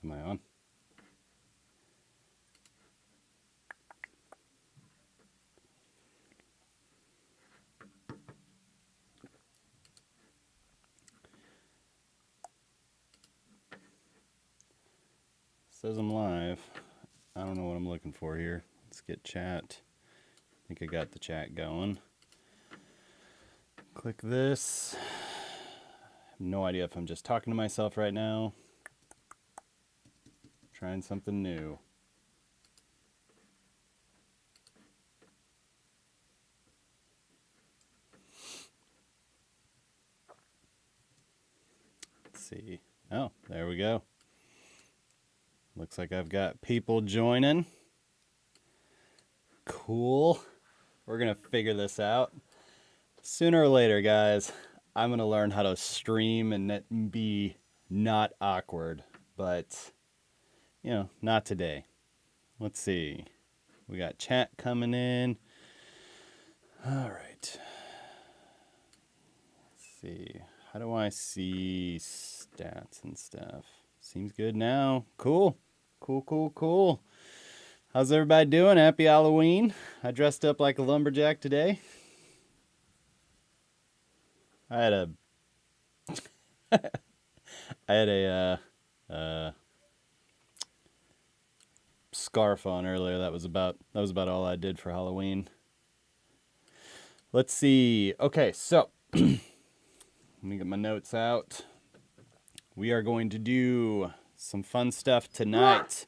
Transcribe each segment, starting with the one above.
Am I on? Says I'm live. I don't know what I'm looking for here. Let's get chat. I think I got the chat going. Click this. I have no idea if I'm just talking to myself right now. Trying something new. Let's see. Oh, there we go. Looks like I've got people joining. Cool. We're going to figure this out. Sooner or later, guys, I'm going to learn how to stream and be not awkward. But, you know, not today. Let's see. We got chat coming in. All right. Let's see. How do I see stats and stuff? Seems good now. Cool. Cool. How's everybody doing? Happy Halloween. I dressed up like a lumberjack today. I had a scarf on earlier. That was about all I did for Halloween. Let's see. Okay, so let me get my notes out. We are going to do some fun stuff tonight.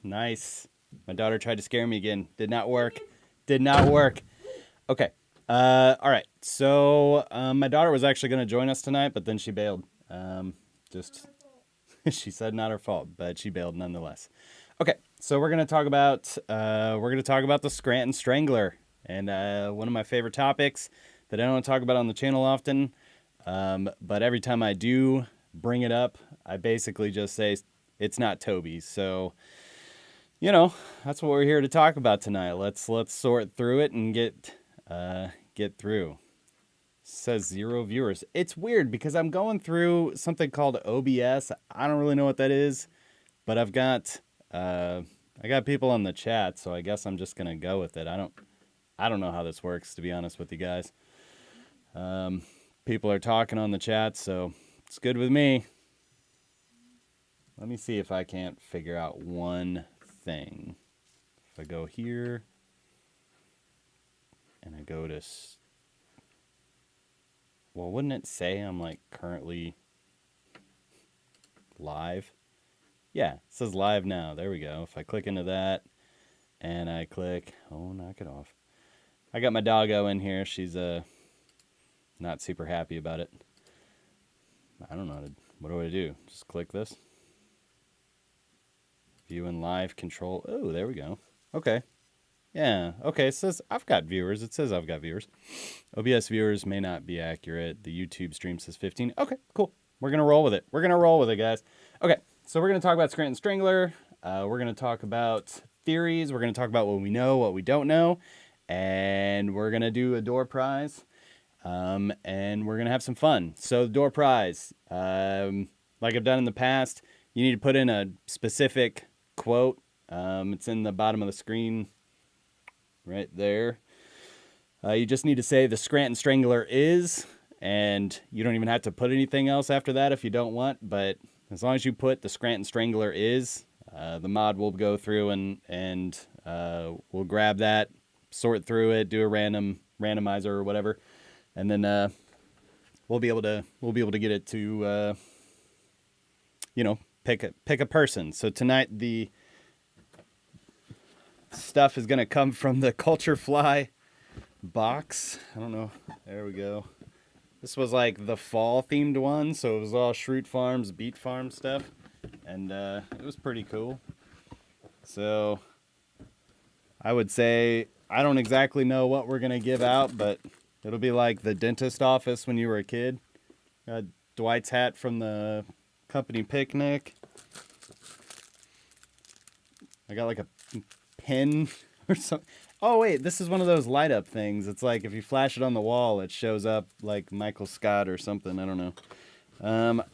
Nice. My daughter tried to scare me again. Did not work. Okay. All right. So my daughter was actually going to join us tonight, but then she bailed. She said not her fault, but she bailed nonetheless. Okay. So we're going to talk about the Scranton Strangler, and one of my favorite topics that I don't talk about on the channel often. But every time I do bring it up, I basically just say it's not Toby's. So, you know, that's what we're here to talk about tonight. Let's sort through it and get through. Says 0 viewers. It's weird because I'm going through something called OBS. I don't really know what that is, but I got people on the chat, so I guess I'm just gonna go with it. I don't know how this works, to be honest with you guys. People are talking on the chat, so it's good with me. Let me see if I can't figure out one thing. If I go here and I go to, well, wouldn't it say I'm like currently live? Yeah, it says live now. There we go. If I click into that and I click, oh, knock it off. I got my doggo in here. She's not super happy about it. I don't know. What do I do? Just click this. View in live control. Oh, there we go. Okay. Yeah. Okay. It says I've got viewers. It says I've got viewers. OBS viewers may not be accurate. The YouTube stream says 15. Okay, cool. We're going to roll with it. Guys. Okay. So we're going to talk about Scranton Strangler. We're going to talk about theories. We're going to talk about what we know, what we don't know. And we're going to do a door prize. And we're going to have some fun. So the door prize, like I've done in the past, you need to put in a specific quote. It's in the bottom of the screen right there. You just need to say the Scranton Strangler is, and you don't even have to put anything else after that if you don't want, but as long as you put the Scranton Strangler is, the mod will go through and we'll grab that, sort through it, do a randomizer or whatever, and then we'll be able to get it to pick a person. So tonight the stuff is going to come from the Culture Fly box. I don't know. There we go. This was like the fall themed one, so it was all Schrute Farms, Beet Farm stuff, and it was pretty cool. So I would say I don't exactly know what we're going to give out, but it'll be like the dentist office when you were a kid. Dwight's hat from the company picnic. I got like a pin or something. Oh, wait, this is one of those light up things. It's like if you flash it on the wall, it shows up like Michael Scott or something. I don't know.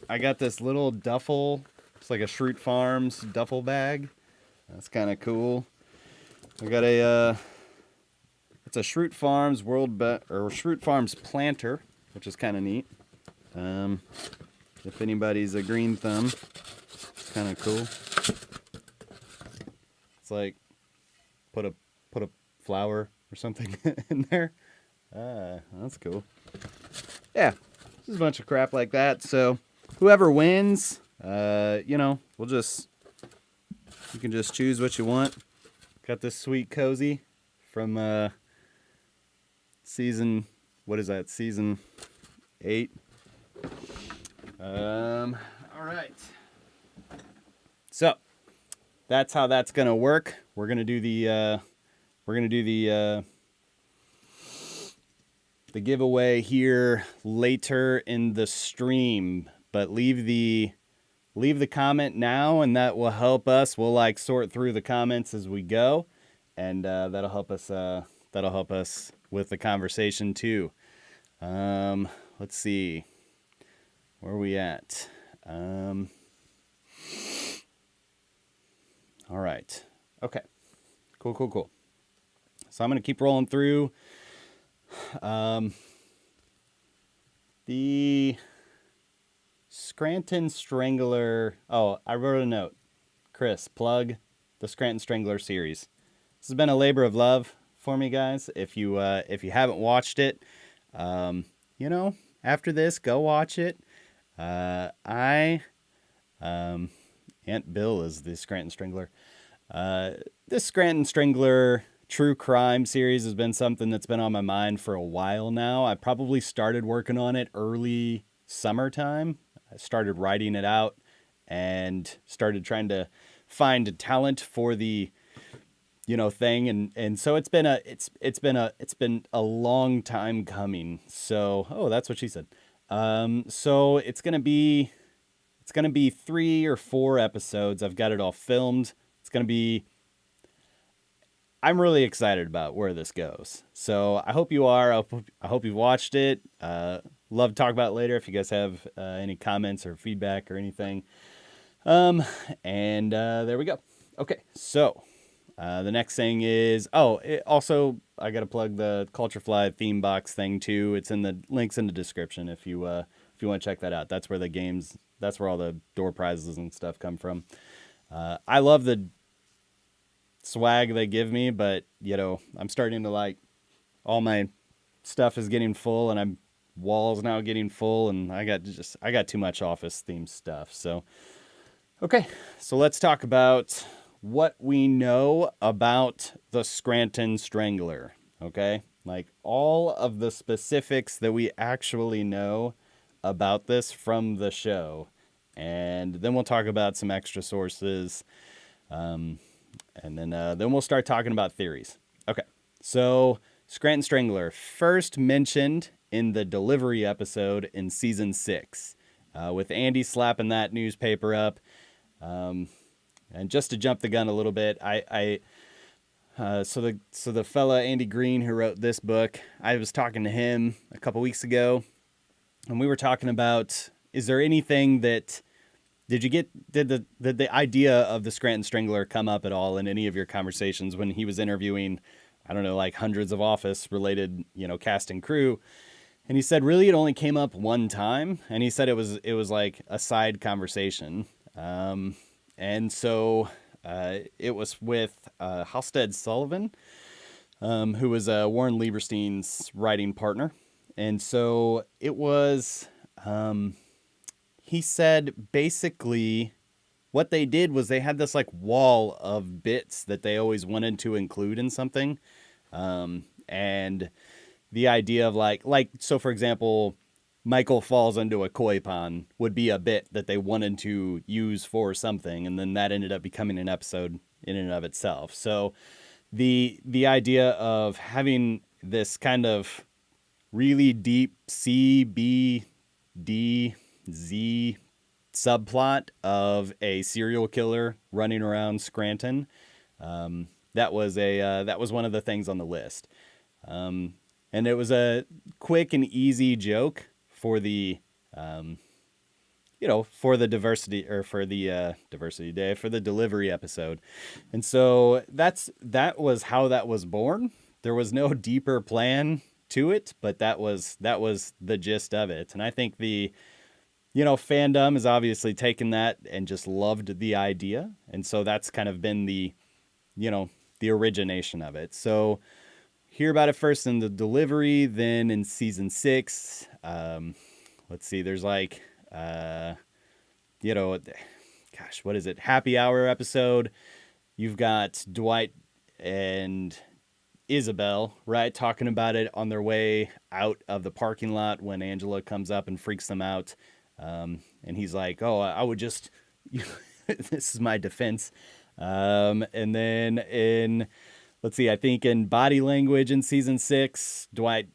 I got this little duffel It's like a Schrute Farms duffel bag. That's kind of cool. I got a, it's a Schrute Farms Schrute Farms planter, which is kind of neat. If anybody's a green thumb, it's kind of cool. It's like put a flower or something in there. That's cool. Yeah, this is a bunch of crap like that. So whoever wins, you know, you can just choose what you want. Got this sweet cozy from season, what is that? Season 8. All right. So that's how that's gonna work. We're gonna do the giveaway here later in the stream, but leave the comment now, and that will help us. We'll like sort through the comments as we go, and that'll help us with the conversation too. Let's see, where are we at? All right. Okay. Cool. So I'm going to keep rolling through. The Scranton Strangler. Oh, I wrote a note. Chris, plug the Scranton Strangler series. This has been a labor of love for me, guys. If you haven't watched it, you know, after this, go watch it. Aunt Bill is the Scranton Strangler. This Scranton Strangler true crime series has been something that's been on my mind for a while now. I probably started working on it early summertime. I started writing it out and started trying to find talent for the, you know, thing. And so it's been a long time coming. So, that's what she said. So it's going to be 3 or 4 episodes. I've got it all filmed. I'm really excited about where this goes. So I hope you are. I hope you've watched it. Love to talk about it later if you guys have any comments or feedback or anything. There we go. Okay, so the next thing is, also I got to plug the Culture Fly theme box thing too. It's in the links in the description if you want to check that out. That's where that's where all the door prizes and stuff come from. I love the swag they give me, but you know, I'm starting to like, all my stuff is getting full, and I'm walls now getting full, and I got too much office themed stuff. So okay, so let's talk about what we know about the Scranton Strangler. Okay, like all of the specifics that we actually know about this from the show, and then we'll talk about some extra sources. And then we'll start talking about theories. Okay, so Scranton Strangler, first mentioned in the delivery episode in season 6, with Andy slapping that newspaper up. And just to jump the gun a little bit, so the fella Andy Green who wrote this book, I was talking to him a couple weeks ago, and we were talking about, is there anything that did the idea of the Scranton Strangler come up at all in any of your conversations when he was interviewing, I don't know, like hundreds of Office related, you know, cast and crew? And he said, really, it only came up one time. And he said it was like a side conversation. And so it was with Halstead Sullivan, who was Warren Lieberstein's writing partner. And so it was, he said basically what they did was they had this like wall of bits that they always wanted to include in something. And the idea of like, so for example, Michael falls into a koi pond would be a bit that they wanted to use for something. And then that ended up becoming an episode in and of itself. So the idea of having this kind of really deep C, B, D, Z subplot of a serial killer running around Scranton. That was one of the things on the list. And it was a quick and easy joke for the for the diversity or for the diversity day for the delivery episode. And so that was how that was born. There was no deeper plan to it, but that was the gist of it. And I think the fandom has obviously taken that and just loved the idea. And so that's kind of been the origination of it. So hear about it first in the delivery, then in season 6. Let's see, there's like, gosh, what is it? Happy hour episode. You've got Dwight and Isabel, right, talking about it on their way out of the parking lot when Angela comes up and freaks them out. And he's like, oh, I would just, this is my defense. And then let's see, I think in body language in season 6, Dwight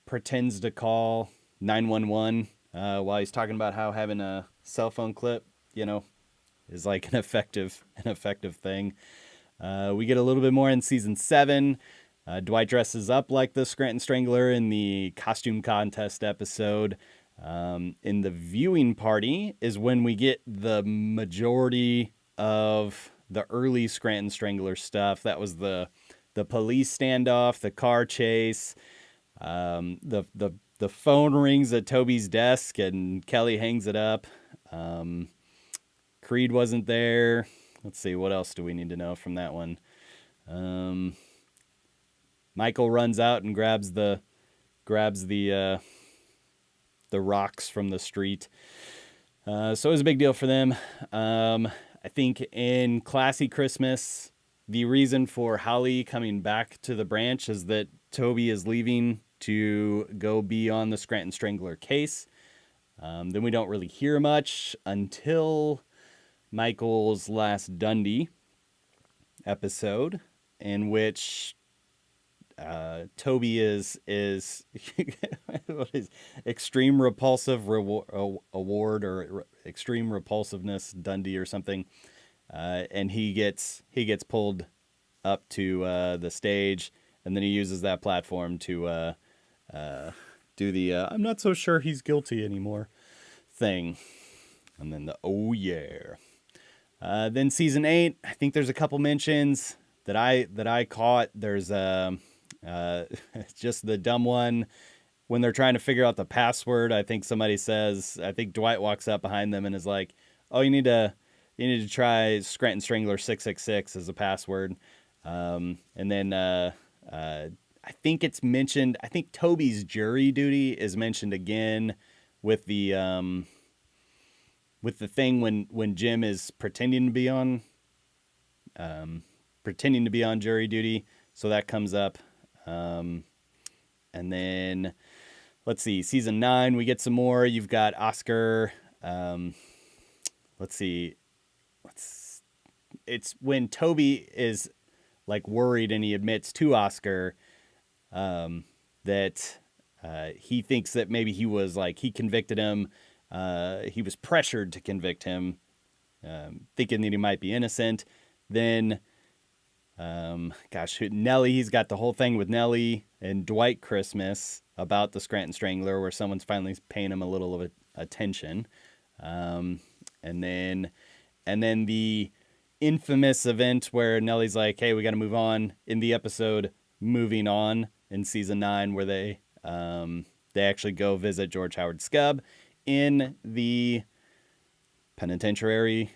pretends to call 911 while he's talking about how having a cell phone clip, is like an effective thing. We get a little bit more in season 7. Dwight dresses up like the Scranton Strangler in the costume contest episode. In the viewing party is when we get the majority of the early Scranton Strangler stuff. That was the police standoff, the car chase, the phone rings at Toby's desk and Kelly hangs it up. Creed wasn't there. Let's see, what else do we need to know from that one? Michael runs out and grabs the rocks from the street. So it was a big deal for them. I think in Classy Christmas, the reason for Holly coming back to the branch is that Toby is leaving to go be on the Scranton Strangler case. Then we don't really hear much until Michael's last Dundee episode, in which Toby is what is extreme repulsive award or extreme repulsiveness Dundee or something, and he gets pulled up to the stage, and then he uses that platform to do the I'm not so sure he's guilty anymore thing, and then the oh yeah. Then season 8, I think there's a couple mentions that I caught. There's just the dumb one when they're trying to figure out the password. I think somebody says, I think Dwight walks up behind them and is like, "Oh, you need to try Scranton Strangler 666 as a password." And then I think it's mentioned. I think Toby's jury duty is mentioned again with the thing when Jim is pretending to be on jury duty. So that comes up. And then let's see, season 9, we get some more. You've got Oscar. Let's see. It's when Toby is like worried and he admits to Oscar that he thinks that maybe he convicted him. He was pressured to convict him, thinking that he might be innocent. Then, Nellie, he's got the whole thing with Nellie and Dwight Christmas about the Scranton Strangler, where someone's finally paying him a little of attention. And then the infamous event where Nellie's like, "Hey, we got to move on," in the episode Moving On in season 9, where they actually go visit George Howard Scubb in the penitentiary,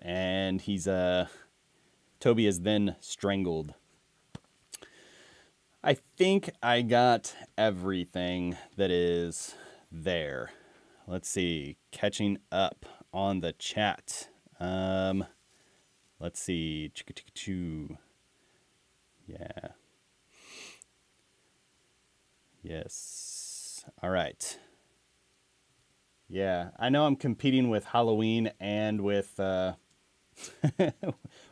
and he's Toby is then strangled. I think I got everything that is there. Let's see, catching up on the chat. Let's see, yeah. Yes. All right. Yeah, I know I'm competing with Halloween and with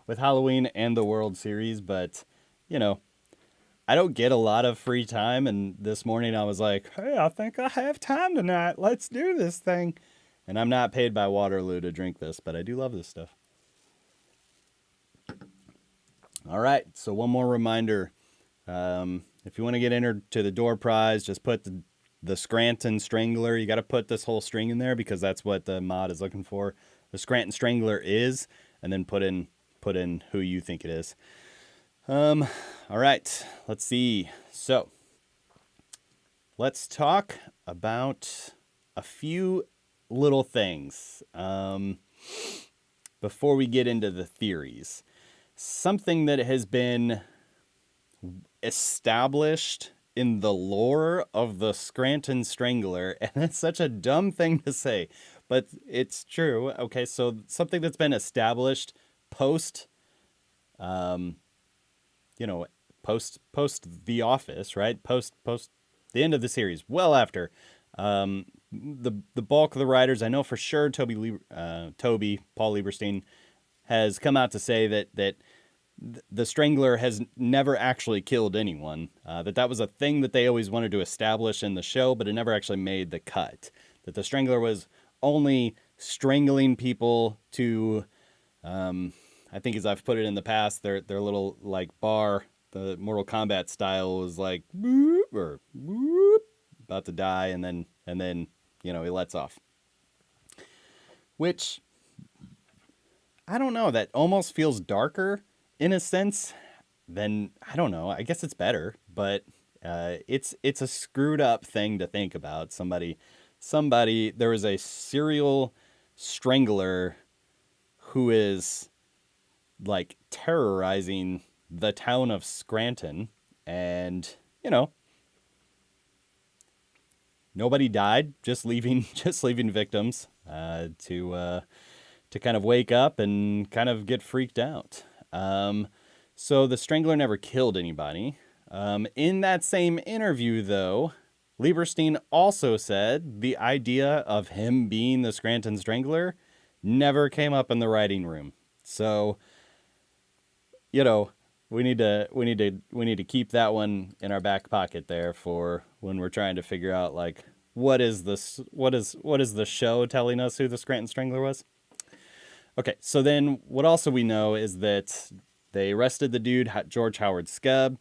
with Halloween and the World Series, but I don't get a lot of free time, and this morning I was like, "Hey, I think I have time tonight. Let's do this thing." And I'm not paid by Waterloo to drink this, but I do love this stuff. All right, so one more reminder. If you want to get entered to the door prize, just put the the Scranton Strangler. You got to put this whole string in there because that's what the mod is looking for. The Scranton Strangler is, and then put in who you think it is. All right, let's see. So let's talk about a few little things before we get into the theories. Something that has been established in the lore of the Scranton Strangler, and it's such a dumb thing to say, but it's true. Okay, so something that's been established post The Office, right? Post the end of the series, well after the bulk of the writers, I know for sure Paul Lieberstein has come out to say that the Strangler has never actually killed anyone. That was a thing that they always wanted to establish in the show, but it never actually made the cut. That the Strangler was only strangling people to, I think as I've put it in the past, their little like bar, the Mortal Kombat style was like whoop, or whoop, about to die, and then he lets off. Which I don't know. That almost feels darker in a sense than, I don't know. I guess it's better, but it's a screwed up thing to think about. Somebody. There was a serial strangler who is like terrorizing the town of Scranton, and nobody died, just leaving victims to kind of wake up and kind of get freaked out. So the Strangler never killed anybody. In that same interview, though, Lieberstein also said the idea of him being the Scranton Strangler never came up in the writing room. So, we need to keep that one in our back pocket there for when we're trying to figure out like what is the show telling us who the Scranton Strangler was. Okay, so then what also we know is that they arrested the dude, George Howard Scub.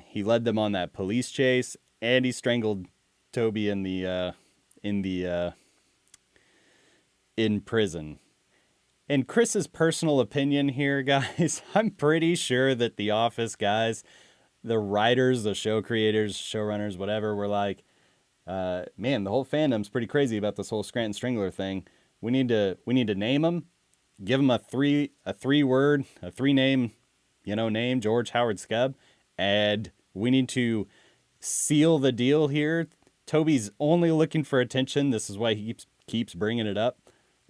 He led them on that police chase, and he strangled Toby in prison. In Chris's personal opinion here, guys, I'm pretty sure that the Office guys, the writers, the show creators, showrunners, whatever, were like, man, the whole fandom's pretty crazy about this whole Scranton Strangler thing. We need to name him, give him a three name, name, George Howard Scub, and we need to seal the deal here. Toby's only looking for attention. This is why he keeps bringing it up.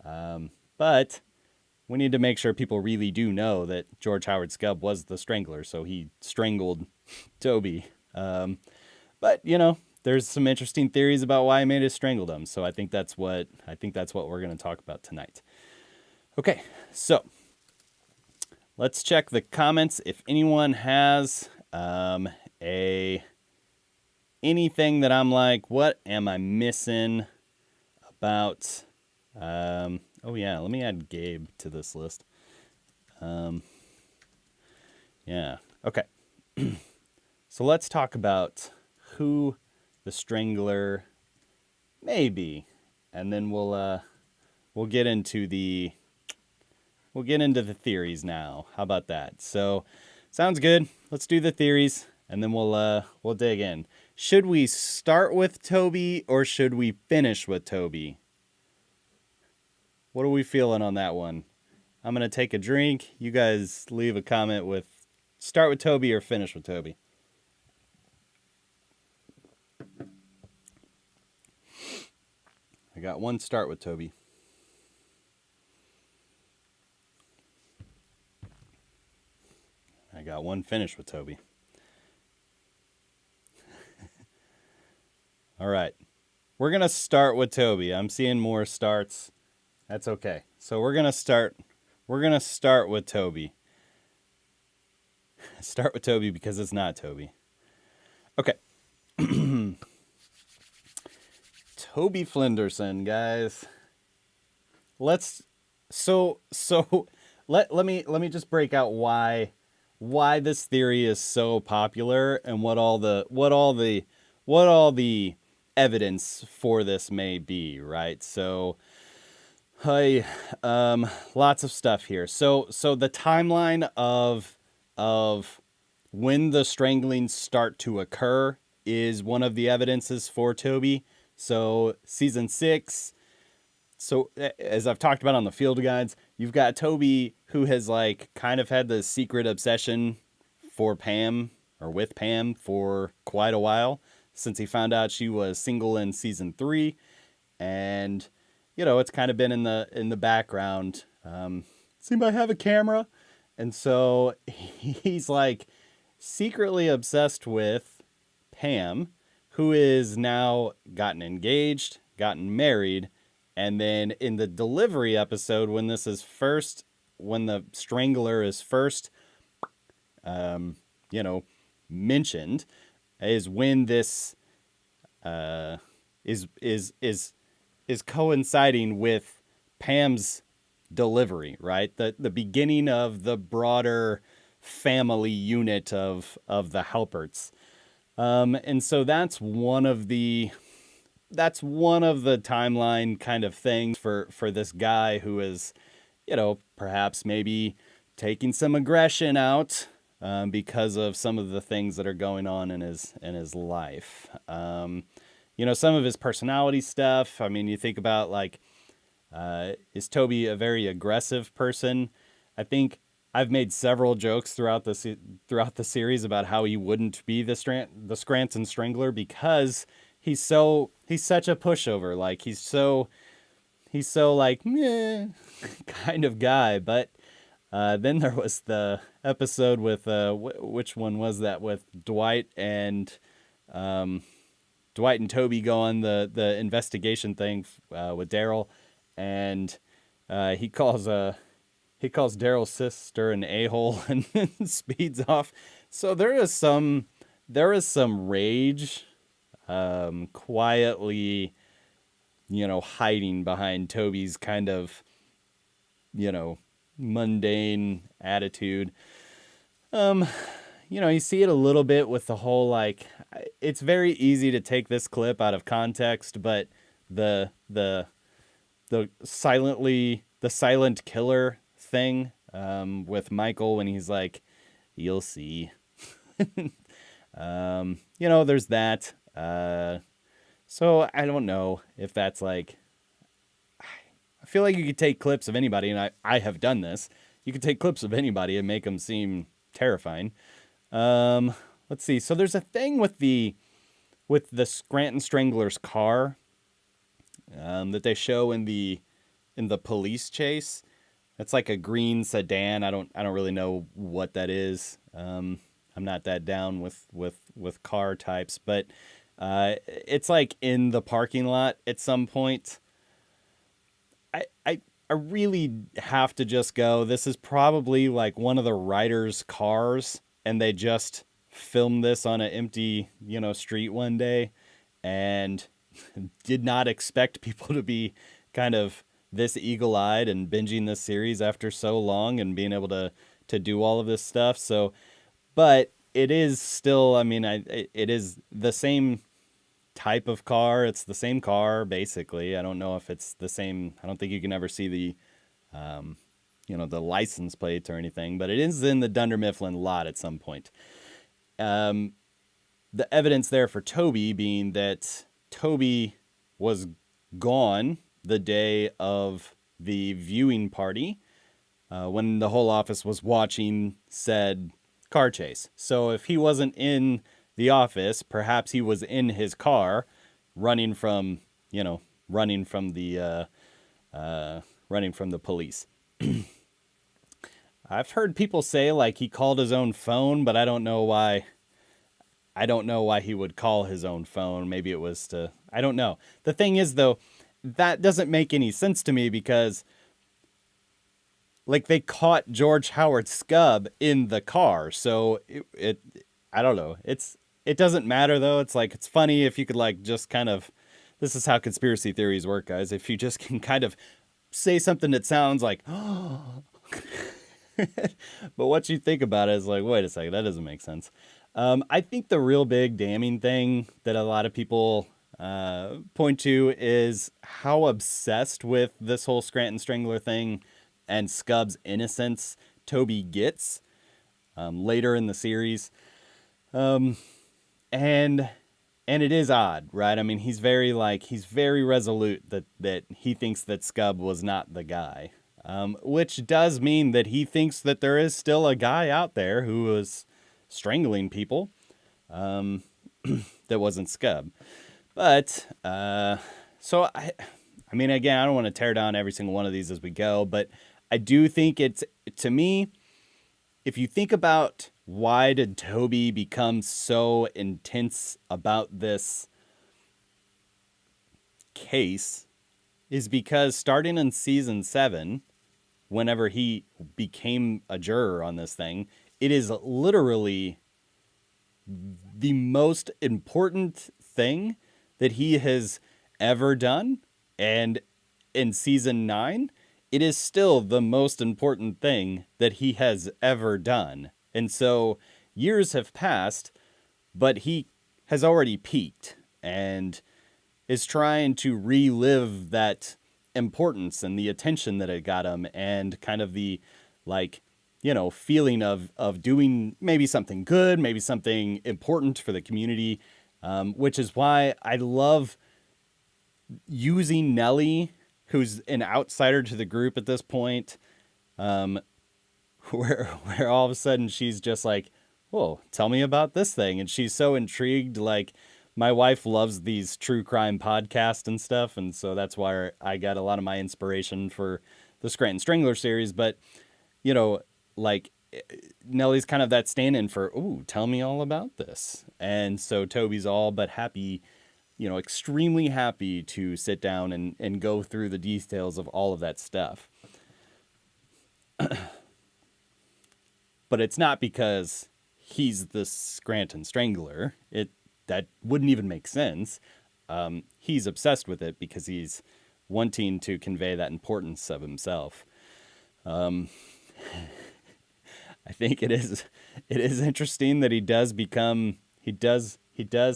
But we need to make sure people really do know that George Howard Scub was the Strangler, so he strangled Toby. But there's some interesting theories about why he may have strangled him. So I think that's what we're going to talk about tonight. Okay, so let's check the comments. If anyone has anything that I'm like, what am I missing about? Oh yeah, let me add Gabe to this list. Yeah, okay. So let's talk about who the Strangler may be, and then we'll get into the theories now. How about that? So sounds good. Let's do the theories, and then we'll dig in. Should we start with Toby or should we finish with Toby? What are we feeling on that one? I'm going to take a drink. You guys leave a comment with start with Toby or finish with Toby. I got one start with Toby. I got one finish with Toby. All right. We're going to start with Toby. I'm seeing more starts. That's okay. So we're going to start with Toby. Start with Toby because it's not Toby. Okay. Toby Flenderson, guys. Let me just break out why this theory is so popular and what all the evidence for this may be, right? So, hey, lots of stuff here. So the timeline of when the stranglings start to occur is one of the evidences for Toby. So season 6. So as I've talked about on the field guides, you've got Toby who has like kind of had the secret obsession for Pam or with Pam for quite a while since he found out she was single in season 3, and it's kind of been in the background. Does anybody have a camera? And so he's like secretly obsessed with Pam, who is now gotten engaged, gotten married, and then in the delivery episode, when the Strangler is first, mentioned, is when this is coinciding with Pam's delivery, right? The beginning of the broader family unit of the Halperts. And so that's one of the timeline kind of things for this guy who is, perhaps maybe taking some aggression out because of some of the things that are going on in his life. Some of his personality stuff. I mean, you think about like, is Toby a very aggressive person? I think I've made several jokes throughout the series about how he wouldn't be the Scranton Strangler because he's such a pushover. Like he's so like meh kind of guy. But then there was the episode with which one was that, with Dwight and Toby go on the investigation thing with Daryl, and he calls Daryl's sister an a-hole and then speeds off. So there is some rage quietly, hiding behind Toby's kind of, mundane attitude. You see it a little bit with the whole, like, it's very easy to take this clip out of context, but the silent killer thing with Michael when he's like, you'll see. There's that. So I don't know if that's like, I feel like you could take clips of anybody, and I have done this. You could take clips of anybody and make them seem terrifying. Let's see. So there's a thing with the Scranton Strangler's car that they show in the police chase. It's like a green sedan. I don't really know what that is. I'm not that down with car types, but it's like in the parking lot at some point. I really have to just go, this is probably like one of the writers' cars, and they just filmed this on an empty, street one day and did not expect people to be kind of this eagle-eyed and binging this series after so long and being able to do all of this stuff. So, but it is still, I mean, it is the same type of car. It's the same car, basically. I don't know if it's the same. I don't think you can ever see the, the license plate or anything, but it is in the Dunder Mifflin lot at some point. The evidence there for Toby being that Toby was gone the day of the viewing party when the whole office was watching said car chase. So if he wasn't in the office, perhaps he was in his car running from the police. I've heard people say like he called his own phone, but I don't know why he would call his own phone. Maybe it was to, I don't know. The thing is though, that doesn't make any sense to me because like they caught George Howard Scub in the car. So it I don't know. It doesn't matter though. It's like, it's funny if you could like just kind of, this is how conspiracy theories work, guys. If you just can kind of say something that sounds like, oh, but what you think about it is like, wait a second, that doesn't make sense. I think the real big damning thing that a lot of people Point two is how obsessed with this whole Scranton Strangler thing and Scub's innocence Toby gets later in the series. And it is odd, right? I mean, he's very resolute that he thinks that Scub was not the guy, which does mean that he thinks that there is still a guy out there who was strangling people, that wasn't Scub. But so I mean, again, I don't want to tear down every single one of these as we go, but I do think it's, to me, if you think about why did Toby become so intense about this case, is because starting in season 7, whenever he became a juror on this thing, it is literally the most important thing that he has ever done. And in season 9, it is still the most important thing that he has ever done. And so years have passed, but he has already peaked and is trying to relive that importance and the attention that it got him, and kind of the, like, feeling of doing maybe something good, maybe something important for the community, which is why I love using Nellie, who's an outsider to the group at this point, where all of a sudden she's just like, whoa, tell me about this thing. And she's so intrigued. Like, my wife loves these true crime podcasts and stuff, and so that's why I got a lot of my inspiration for the Scranton Strangler series. But, like, Nellie's kind of that stand-in for, ooh, tell me all about this. And so Toby's all but happy, extremely happy to sit down and go through the details of all of that stuff. But it's not because he's the Scranton Strangler. That wouldn't even make sense. He's obsessed with it because he's wanting to convey that importance of himself. I think it is interesting that he does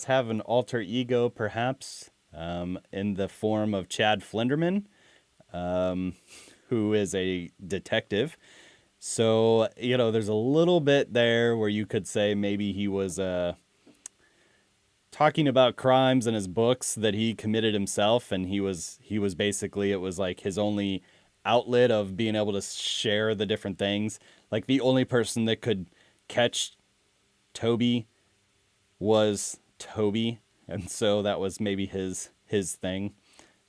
have an alter ego, perhaps, in the form of Chad Flinderman, who is a detective. So, there's a little bit there where you could say maybe he was talking about crimes in his books that he committed himself, and he was basically, it was like his only outlet of being able to share the different things. Like, the only person that could catch Toby was Toby, and so that was maybe his thing.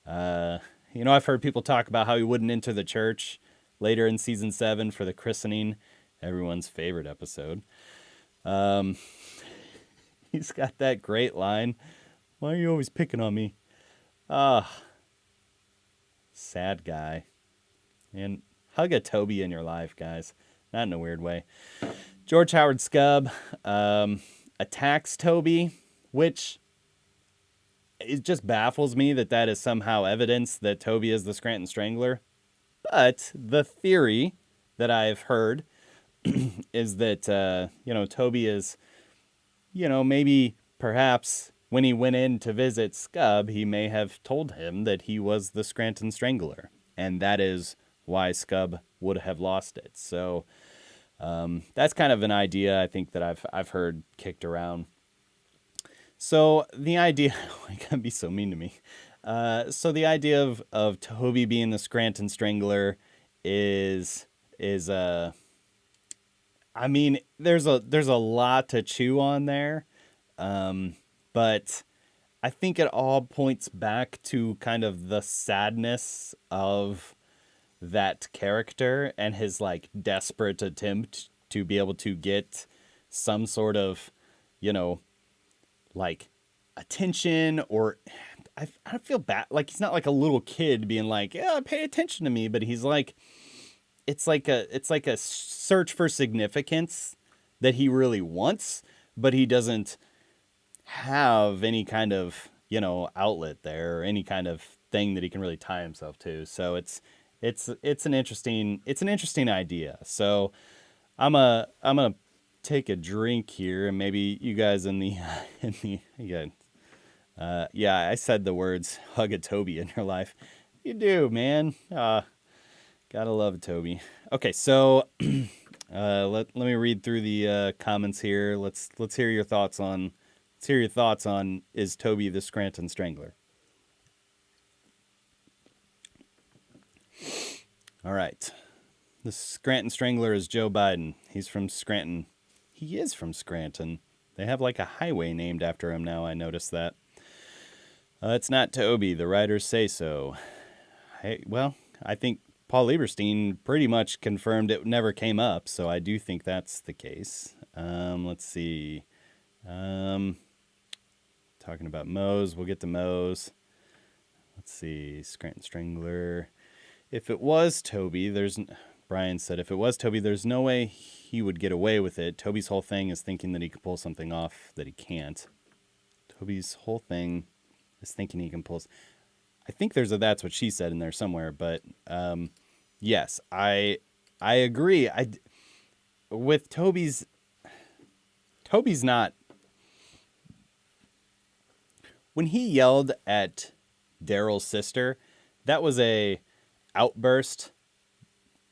I've heard people talk about how he wouldn't enter the church later in season 7 for the christening, everyone's favorite episode. He's got that great line, "Why are you always picking on me?" Sad guy. And hug a Toby in your life, guys. Not in a weird way. George Howard Scub attacks Toby, which it just baffles me that is somehow evidence that Toby is the Scranton Strangler. But the theory that I've heard is that, Toby is, maybe perhaps when he went in to visit Scub, he may have told him that he was the Scranton Strangler. And that is why Scub would have lost it. So that's kind of an idea I think that I've heard kicked around. So the idea, I can't be so mean to me. So the idea of Toby being the Scranton Strangler is I mean, there's a lot to chew on there. But I think it all points back to kind of the sadness of that character and his, like, desperate attempt to be able to get some sort of, like, attention, or I feel bad. Like, he's not like a little kid being like, yeah, pay attention to me. But he's like, it's like a search for significance that he really wants, but he doesn't have any kind of, outlet there, or any kind of thing that he can really tie himself to. So it's an interesting idea. So I'm gonna take a drink here, and maybe you guys in the Yeah, I said the words hug a Toby in your life. You do, man. Gotta love a Toby. Okay, so let me read through the comments here. Let's hear your thoughts on is Toby the Scranton Strangler? All right. The Scranton Strangler is Joe Biden. He's from Scranton. He is from Scranton. They have like a highway named after him now. I noticed that. It's not Toby. The writers say so. Well, I think Paul Lieberstein pretty much confirmed it never came up, so I do think that's the case. Let's see. Talking about Moe's. We'll get to Moe's. Let's see. Scranton Strangler. If it was Toby, Brian said, if it was Toby, there's no way he would get away with it. Toby's whole thing is thinking that he can pull something off that he can't. Toby's whole thing is thinking he can pull. I think there's a "that's what she said" in there somewhere, but yes, I agree. With Toby's not. When he yelled at Daryl's sister, that was a outburst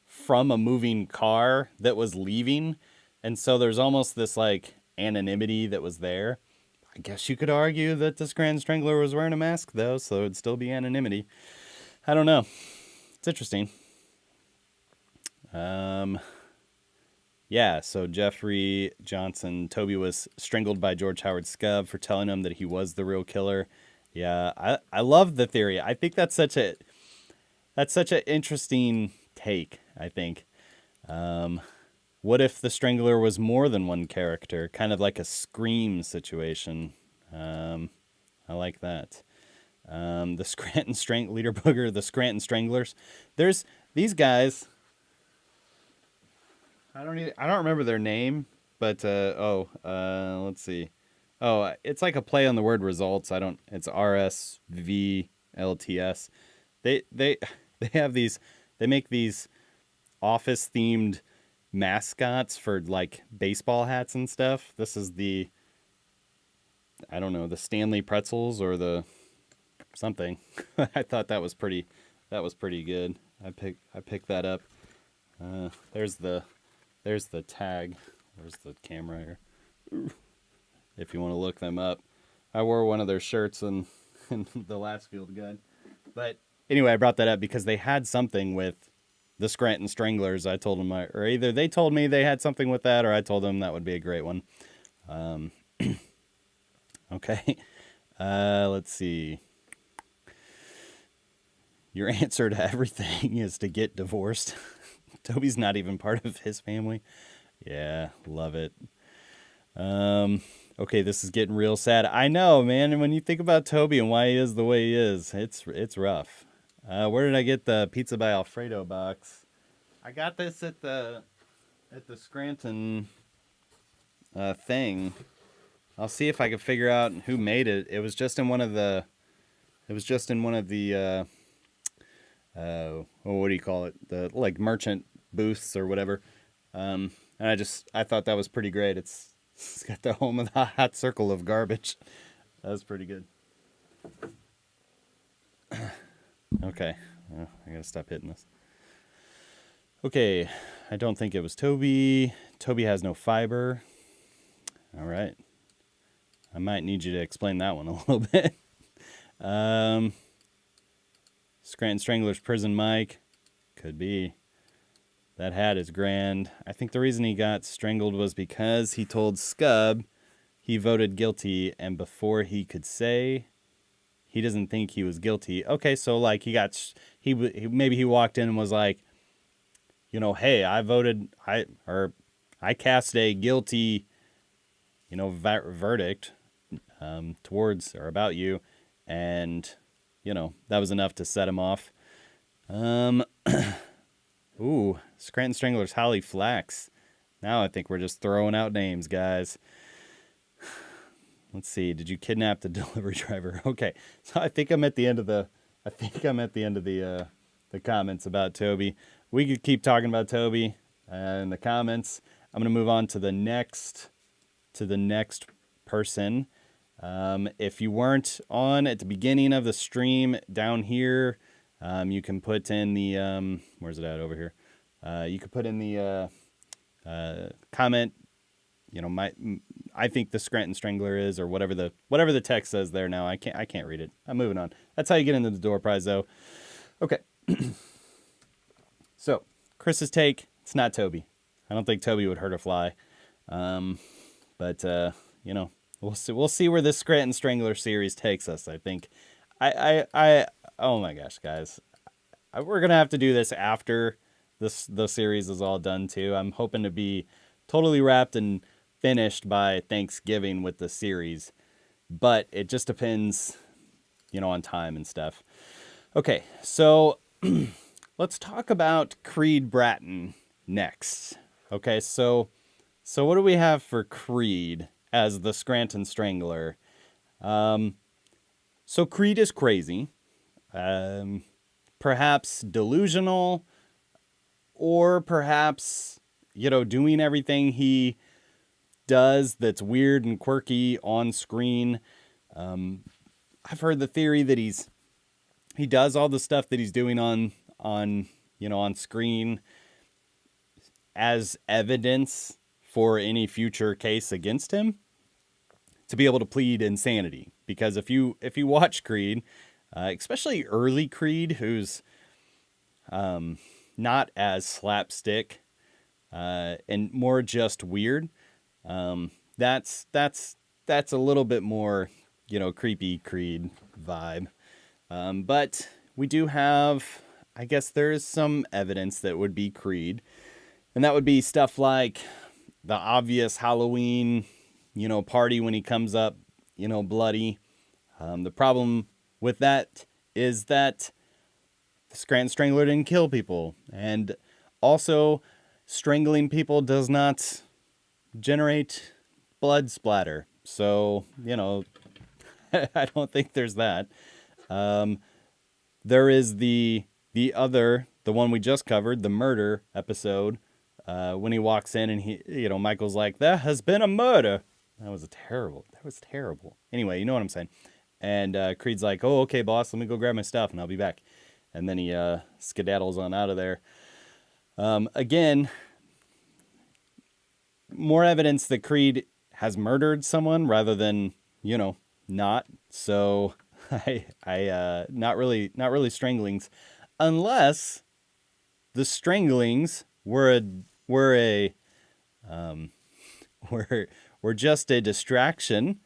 from a moving car that was leaving, and so there's almost this like anonymity that was there. I guess you could argue that the Scranton Strangler was wearing a mask though, so it'd still be anonymity. I don't know. It's interesting. Yeah, so Jeffrey Johnson, Toby was strangled by George Howard Scub for telling him that he was the real killer. Yeah, I love the theory. I think that's such an interesting take, I think. What if the Strangler was more than one character, kind of like a Scream situation? I like that. The Scranton Leader Booger, the Scranton Stranglers. There's these guys. I don't remember their name, but let's see. Oh, it's like a play on the word results. It's RSVLTS. They have these. They make these office themed mascots for like baseball hats and stuff. This is the Stanley Pretzels or the something. I thought that was pretty good. I picked that up. There's the tag. There's the camera here. If you want to look them up. I wore one of their shirts in the last field guide. But anyway, I brought that up because they had something with the Scranton Stranglers. I told them, or either they told me they had something with that, or I told them that would be a great one. Okay. Let's see. Your answer to everything is to get divorced. Toby's not even part of his family. Yeah, love it. Okay, this is getting real sad. I know, man. And when you think about Toby and why he is the way he is, it's rough. Where did I get the Pizza by Alfredo box? I got this at the Scranton thing. I'll see if I can figure out who made it. It was just in one of the. What do you call it? The like merchant booths or whatever. And I thought that was pretty great. It's got the home of the hot circle of garbage. That was pretty good. Okay. I gotta stop hitting this. Okay. I don't think it was Toby. Toby has no fiber. All right. I might need you to explain that one a little bit. Scranton Strangler's prison mic. Could be. That hat is grand. I think the reason he got strangled was because he told Scub he voted guilty, and before he could say he doesn't think he was guilty. Okay, so like maybe he walked in and was like, hey, I cast a guilty, verdict towards or about you, and that was enough to set him off. Ooh, Scranton Strangler's Holly Flax. Now I think we're just throwing out names, guys. Let's see. Did you kidnap the delivery driver? Okay, so I think I'm at the end of the comments about Toby. We could keep talking about Toby in the comments. I'm gonna move on to the next person. If you weren't on at the beginning of the stream down here, you can put in the, where's it at over here? You could put in the comment, I think the Scranton Strangler is, or whatever the text says there now. I can't read it. I'm moving on. That's how you get into the door prize, though. Okay. So, Chris's take, it's not Toby. I don't think Toby would hurt a fly. But we'll see where this Scranton Strangler series takes us, I think. Oh my gosh, guys. We're going to have to do this after the series is all done, too. I'm hoping to be totally wrapped and finished by Thanksgiving with the series. But it just depends, on time and stuff. Okay, so let's talk about Creed Bratton next. Okay, so what do we have for Creed as the Scranton Strangler? So Creed is crazy, perhaps delusional, or perhaps, doing everything he does that's weird and quirky on screen. I've heard the theory that he does all the stuff that he's doing on screen as evidence for any future case against him, to be able to plead insanity. Because if you watch Creed, especially early Creed, who's not as slapstick and more just weird, that's a little bit more creepy Creed vibe. But we do have, I guess there is some evidence that would be Creed, and that would be stuff like the obvious Halloween, party when he comes up, bloody. The problem with that is that the Scranton Strangler didn't kill people, and also strangling people does not generate blood splatter. So, I don't think there's that. There is the one we just covered, the murder episode, when he walks in and Michael's like, "There has been a murder." That was terrible. Anyway, you know what I'm saying. And Creed's like, "Oh, okay, boss, let me go grab my stuff and I'll be back." And then he skedaddles on out of there. Again, more evidence that Creed has murdered someone rather than, not. So I not really stranglings, unless the stranglings were just a distraction